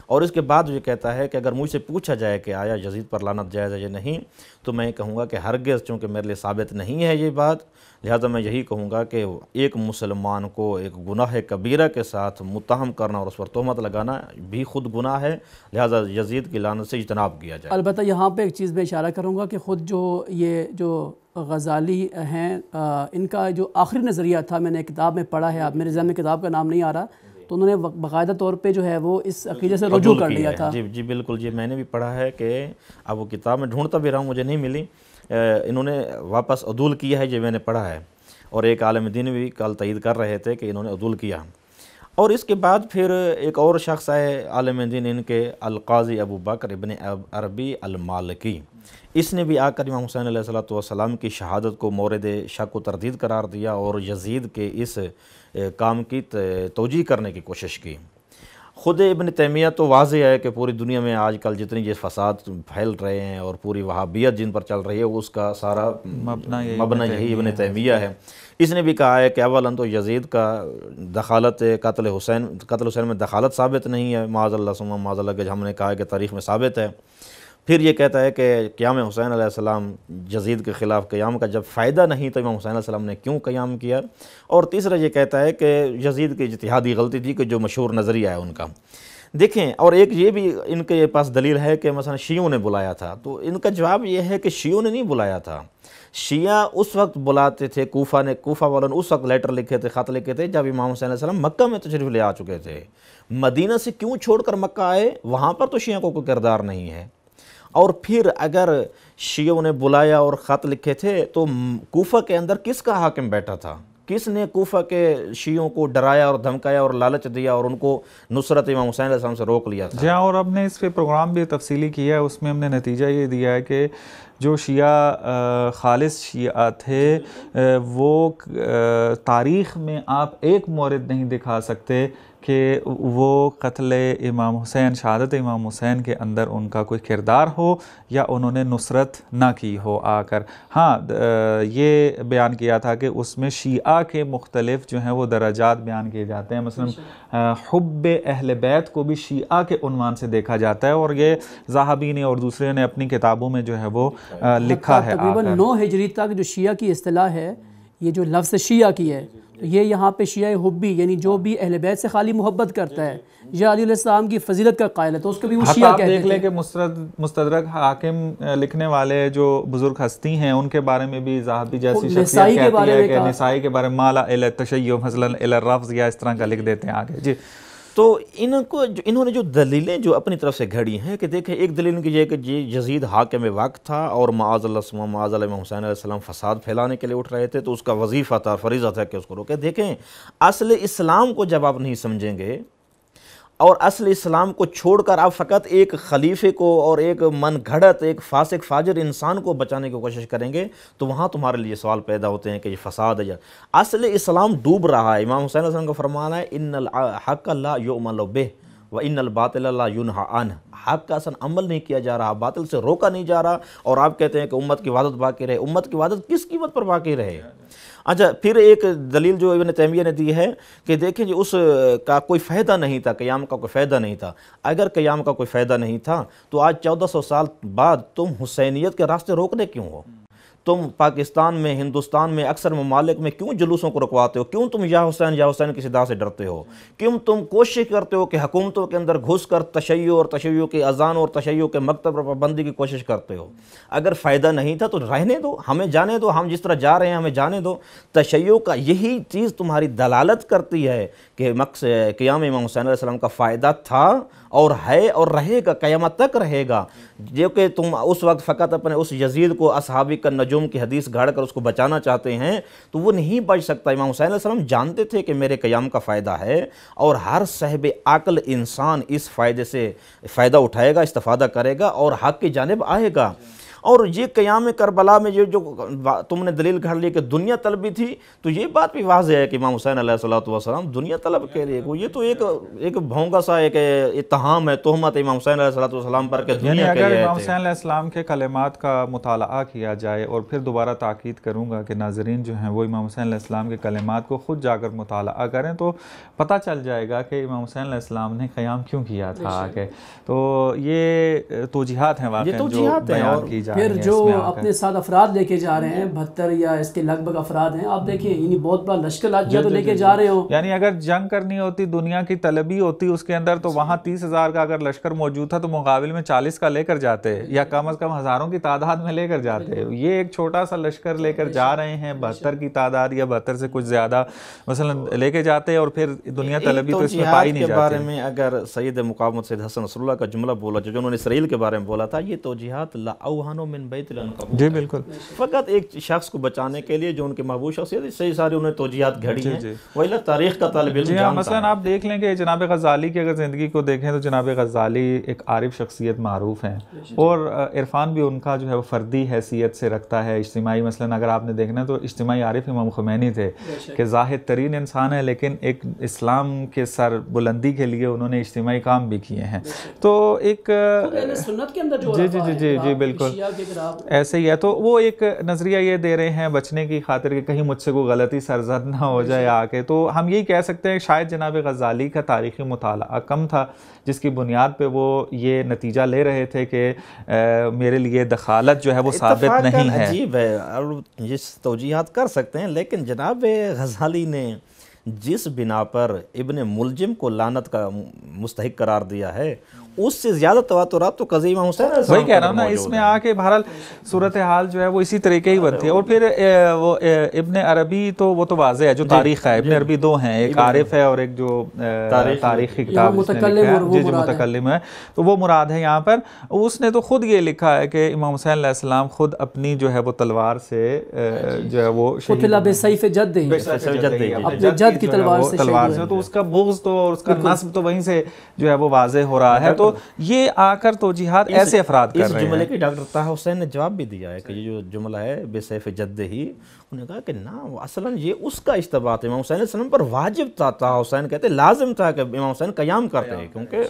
اور اس کے بعد یہ کہتا ہے کہ اگر مجھ سے پوچھا جائے کہ آیا یزید پر لعنت جائز ہے یا نہیں، تو میں کہوں گا کہ ہرگز، چونکہ میرے لیے ثابت نہیں ہے یہ بات، لہذا میں یہی کہوں گا کہ ایک مسلمان کو ایک گناہ کبیرہ کے ساتھ متہم کرنا اور اس پر تہمت لگانا بھی خود گناہ ہے، لہذا یزید کی لعنت سے اجتناب کیا جائے۔ البتہ یہاں پہ ایک چیز میں اشارہ کروں گا کہ خود جو غزالی ہیں، ان کا جو آخری نظریہ تھا، میں نے کتاب میں پڑھا ہے، اب میرے ذہن میں کتاب کا نام نہیں آ رہا، تو انہوں نے باقاعدہ طور پہ جو ہے وہ اس عقیدے سے رجوع کر لیا تھا۔ جی بالکل، جی میں نے بھی پڑھا ہے کہ اب وہ کتاب میں ڈھونڈتا بھی رہا ہوں، مجھے نہیں ملی، انہوں نے واپس عدول کیا ہے، یہ میں نے پڑھا ہے، اور ایک عالم دین بھی کل تائید کر رہے تھے کہ انہوں نے عدول کیا۔ اور اس کے بعد پھر ایک اور شخص آئے عالم دین ان کے، القاضی ابو بکر ابن عربی المالکی، اس نے بھی آ کر امام حسین علیہ السلام کی شہادت کو مورد شک و تردید قرار دیا اور یزید کے اس کام کی توجیہ کرنے کی کوشش کی۔ خود ابن تیمیہ تو واضح ہے کہ پوری دنیا میں آج کل جتنی یہ فساد پھیل رہے ہیں اور پوری وہابیت جن پر چل رہی ہے، اس کا سارا مبنی یہی ابن تیمیہ ہے۔ اس نے بھی کہا ہے کہ اولاً تو یزید کا دخالت قتل حسین میں دخالت ثابت نہیں ہے، معاذ اللہ ثم معاذ اللہ، کہ ہم نے کہا ہے کہ تاریخ میں ثابت ہے۔ پھر یہ کہتا ہے کہ قیام حسین علیہ السلام یزید کے خلاف قیام کا جب فائدہ نہیں تو امام حسین علیہ السلام نے کیوں قیام کیا۔ اور تیسرا یہ کہتا ہے کہ یزید کی اجتہادی غلطی تھی، کہ جو مشہور نظریہ ہے ان کا۔ دیکھیں، اور ایک یہ بھی ان کے پاس دلیل ہے کہ مثلا شیعوں نے بلایا تھا، تو ان کا جواب یہ ہے کہ شیعوں نے نہیں بلایا تھا، شیعہ اس وقت بلاتے تھے، کوفہ والوں نے اس وقت لیٹر لکھے تھے، خط لکھے تھے جب امام حسین علیہ السلام مکہ میں تشریف لے آ چکے تھے۔ مدینہ سے کیوں چھوڑ کر مکہ آئے؟ وہاں پر تو شیعوں کو کوئی کردار نہیں ہے۔ اور پھر اگر شیعوں نے بلایا اور خط لکھے تھے تو کوفہ کے اندر کس کا حاکم بیٹھا تھا؟ کس نے کوفہ کے شیعوں کو ڈرایا اور دھمکایا اور لالچ دیا اور ان کو نصرت امام حسین علیہ السلام سے روک لیا تھا؟ جی ہاں، اور ہم نے اس پہ پروگرام بھی تفصیلی کیا ہے، اس میں ہم نے نتیجہ یہ دیا ہے کہ جو شیعہ خالص شیعہ تھے، وہ تاریخ میں آپ ایک مورد نہیں دکھا سکتے کہ وہ قتل امام حسین، شہادت امام حسین کے اندر ان کا کوئی کردار ہو یا انہوں نے نصرت نہ کی ہو آ کر۔ ہاں، یہ بیان کیا تھا کہ اس میں شیعہ کے مختلف جو ہیں وہ درجات بیان کیے جاتے ہیں، مثلا حب اہل بیت کو بھی شیعہ کے عنوان سے دیکھا جاتا ہے، اور یہ ذہبی نے اور دوسرے نے اپنی کتابوں میں جو ہے وہ لکھا ہے۔ تقریباً 9 ہجری تک جو شیعہ کی اصطلاح ہے، یہ جو لفظ شیعہ کی ہے، یہ یہاں پہ شیعہ حبی یعنی جو بھی اہل بیت سے خالی محبت کرتا ہے یا علی علیہ السلام کی فضیلت کا قائل ہے تو اس کو بھی وہ شیعہ کہتے ہیں۔ دیکھ لیں کہ مستدرک حاکم لکھنے والے جو بزرگ ہستی ہیں ان کے بارے میں بھی ذہبی جیسی شخصیت کہتی ہے کہ نسائی کے بارے میں مالا الی التشیع مثلا الی الرفض یا اس طرح کا لکھ دیتے ہیں آگے۔ جی تو انہوں نے جو دلیلیں جو اپنی طرف سے گھڑی ہیں کہ دیکھیں ایک دلیل ان کی یہ کہ یزید حاکم وقت تھا اور معاذ اللہ امام حسین علیہ السلام فساد پھیلانے کے لیے اٹھ رہے تھے تو اس کا وظیفہ تھا، فریضہ تھا کہ اس کو روکے۔ دیکھیں اصل اسلام کو جب آپ نہیں سمجھیں گے اور اصل اسلام کو چھوڑ کر آپ فقط ایک خلیفے کو اور ایک من گھڑت ایک فاسق فاجر انسان کو بچانے کی کوشش کریں گے تو وہاں تمہارے لیے سوال پیدا ہوتے ہیں کہ یہ فساد ہے۔ اصل اسلام ڈوب رہا ہے۔ امام حسین علیہ السلام کا فرمانا ہے ان الحق لا یعمل بہ وان الباطل لا ینہی عنہ، حق کا اصلا عمل نہیں کیا جا رہا، باطل سے روکا نہیں جا رہا، اور آپ کہتے ہیں کہ امت کی وحدت باقی رہے۔ امت کی وحدت کس قیمت پر باقی رہے؟ اچھا پھر ایک دلیل جو ابن تیمیہ نے دی ہے کہ دیکھیں جی اس کا کوئی فائدہ نہیں تھا، قیام کا کوئی فائدہ نہیں تھا۔ اگر قیام کا کوئی فائدہ نہیں تھا تو آج 1400 سال بعد تم حسینیت کے راستے روکنے کیوں ہو؟ تم پاکستان میں، ہندوستان میں، اکثر ممالک میں کیوں جلوسوں کو رکواتے ہو؟ کیوں تم یا حسین کی صدا سے ڈرتے ہو؟ کیوں تم کوشش کرتے ہو کہ حکومتوں کے اندر گھس کر تشیع اور تشیع کی اذان اور تشیع کے مکتب پر پابندی کی کوشش کرتے ہو؟ اگر فائدہ نہیں تھا تو رہنے دو، ہمیں جانے دو، ہم جس طرح جا رہے ہیں ہمیں جانے دو۔ تشیع کا یہی چیز تمہاری دلالت کرتی ہے کہ قیام امام حسین علیہ السلام کا فائدہ تھا اور ہے اور رہے گا، قیامت تک رہے گا۔ جو کہ تم اس وقت فقط اپنے اس یزید کو اصحابی کا نجوم کی حدیث گھڑ کر اس کو بچانا چاہتے ہیں تو وہ نہیں بچ سکتا۔ امام حسین علیہ السلام جانتے تھے کہ میرے قیام کا فائدہ ہے اور ہر صاحب عقل انسان اس فائدے سے فائدہ اٹھائے گا، استفادہ کرے گا اور حق کی جانب آئے گا۔ اور یہ قیام کربلا میں جو تم نے دلیل گھڑ لی کہ دنیا طلبی تھی تو یہ بات بھی واضح ہے کہ امام حسین علیہ السلام دنیا طلب کے لیے، یہ تو ایک بھونگا سا ایک اتہام ہے، تہمت امام حسین علیہ السلام پر کہ دنیا کے لیے اگر امام حسین علیہ السلام کے کلمات کا مطالعہ کیا جائے، اور پھر دوبارہ تاکید کروں گا کہ ناظرین جو ہیں وہ امام حسین علیہ السلام کے کلمات کو خود جا کر مطالعہ کریں تو پتہ چل جائے گا کہ امام حسین علیہ السلام نے قیام کیوں کیا تھا آگے۔ تو یہ توجیحات ہیں واقعی جو بیان کی جا پھر جو اپنے ساتھ افراد لے کے جا رہے ہیں 72 یا اس کے لگ بھگ افراد ہیں، آپ دیکھیں یعنی بہت بڑا لشکر لاٹھیاں تو لے کے جا رہے ہو۔ یعنی اگر جنگ کرنی ہوتی، دنیا کی طلبی ہوتی اس کے اندر تو وہاں 30,000 کا اگر لشکر موجود تھا تو مقابل میں 40 کا لے کر جاتے یا کم از کم ہزاروں کی تعداد میں لے کر جاتے۔ یہ ایک چھوٹا سا لشکر لے کر جا رہے ہیں، 72 کی تعداد یا 72 سے کچھ زیادہ مثلا لے کے جاتے اور پھر دنیا طلبی تو اس میں پائی نہیں جاتی۔ کے بارے میں اگر سید مقامت سید حسن نصر اللہ کا جملہ بولا جو انہوں نے اسرائیل کے بارے میں بولا تھا، یہ توجیحات لا اوہن من بیت العنکبوت، جی بالکل، فقط ایک شخص کو بچانے کے لیے جو ان کے محبوب شخصیت صحیح ساری انہوں نے توجیہات گھڑی ہیں، وہی تاریخ کا طالب علم جانتا ہے۔ مثلا آپ دیکھ لیں کہ جناب غزالی کی اگر زندگی کو دیکھیں تو جناب غزالی ایک عارف شخصیت معروف ہیں اور عرفان بھی ان کا جو ہے وہ فردی حیثیت سے رکھتا ہے، اجتماعی۔ مثلا اگر آپ نے دیکھنا تو اجتماعی عارف امام خمینی تھے کہ زاہد ترین انسان ہے لیکن ایک اسلام کے سر بلندی کے لیے انہوں نے اجتماعی کام بھی کیے ہیں۔ تو ایک سنت کے اندر جو جی بالکل ایسے ہی ہے۔ تو وہ ایک نظریہ یہ دے رہے ہیں بچنے کی خاطر کہ کہیں مجھ سے کوئی غلطی سرزد نہ ہو جائے آ کے، تو ہم یہی کہہ سکتے ہیں شاید جناب غزالی کا تاریخی مطالعہ کم تھا جس کی بنیاد پہ وہ یہ نتیجہ لے رہے تھے کہ میرے لیے دخالت جو ہے وہ ثابت نہیں ہے۔ عجیب ہے اور یہ توجیحات کر سکتے ہیں، لیکن جناب غزالی نے جس بنا پر ابن ملجم کو لعنت کا مستحق قرار دیا ہے اس سے زیادہ تواترات تو قضیہ امام حسین علیہ السلام وہی کہہ رہا ہوں نا، اس میں آ کے بہرحال صورتحال جو ہے وہ اسی طریقے ہی بنتی ہے۔ اور پھر وہ ابن عربی تو وہ تو واضح ہے جو تاریخ ہے، ابن عربی دو ہیں، ایک عارف ہے اور ایک جو تاریخی کتاب متکلم ہے، تو وہ مراد ہے یہاں پر۔ اس نے تو خود یہ لکھا ہے کہ امام حسین علیہ السلام خود اپنی جو ہے وہ تلوار سے جو ہے وہ بسیف جد اپنے جد کی تلوار سے، تو اس کا بغض تو اور اس کا نصب تو وہیں سے جو ہے وہ واضح ہو رہا ہے۔ تو یہ آ کر توجیحات ایسے افراد کر رہے ہیں۔ اس جملے کی ڈاکٹر طاہر حسین نے جواب بھی دیا ہے کہ یہ جو جملہ ہے بے سیف جد ہی، انہوں نے کہا کہ نہ اصلاً یہ اس کا اشتباہ ہے، امام حسین علیہ السلام پر واجب تھا، طاہر حسین کہتے لازم تھا کہ امام حسین قیام کرتے ہیں کیونکہ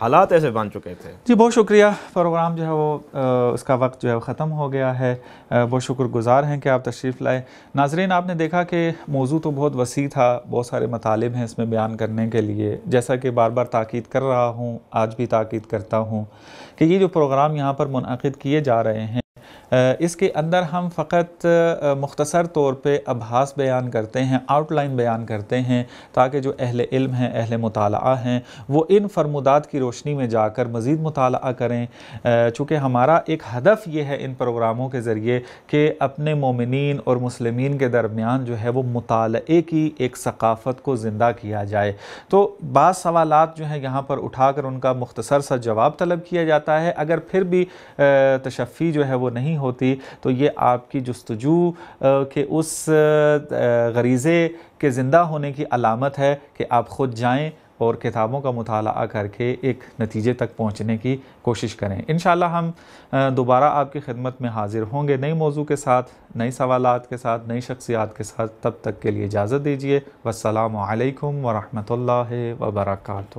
حالات ایسے بن چکے تھے۔ جی بہت شکریہ، پروگرام جو ہے وہ اس کا وقت جو ہے ختم ہو گیا ہے، بہت شکر گزار ہیں کہ آپ تشریف لائے۔ ناظرین آپ نے دیکھا کہ موضوع تو بہت وسیع تھا، بہت سارے مطالب ہیں اس میں بیان کرنے کے لیے، جیسا کہ بار بار تاکید کر رہا ہوں، آج بھی تاکید کرتا ہوں کہ یہ جو پروگرام یہاں پر منعقد کیے جا رہے ہیں اس کے اندر ہم فقط مختصر طور پہ ابحاث بیان کرتے ہیں، آؤٹ لائن بیان کرتے ہیں، تاکہ جو اہل علم ہیں، اہل مطالعہ ہیں، وہ ان فرمودات کی روشنی میں جا کر مزید مطالعہ کریں۔ چونکہ ہمارا ایک ہدف یہ ہے ان پروگراموں کے ذریعے کہ اپنے مومنین اور مسلمین کے درمیان جو ہے وہ مطالعے کی ایک ثقافت کو زندہ کیا جائے۔ تو بعض سوالات جو ہیں یہاں پر اٹھا کر ان کا مختصر سا جواب طلب کیا جاتا ہے، اگر پھر بھی تشفی جو ہے وہ نہیں ہوتی تو یہ آپ کی جستجو کے اس غریزے کے زندہ ہونے کی علامت ہے کہ آپ خود جائیں اور کتابوں کا مطالعہ کر کے ایک نتیجے تک پہنچنے کی کوشش کریں۔ انشاءاللہ ہم دوبارہ آپ کی خدمت میں حاضر ہوں گے نئے موضوع کے ساتھ، نئے سوالات کے ساتھ، نئی شخصیات کے ساتھ۔ تب تک کے لیے اجازت دیجیے۔ والسلام علیکم ورحمۃ اللہ وبرکاتہ۔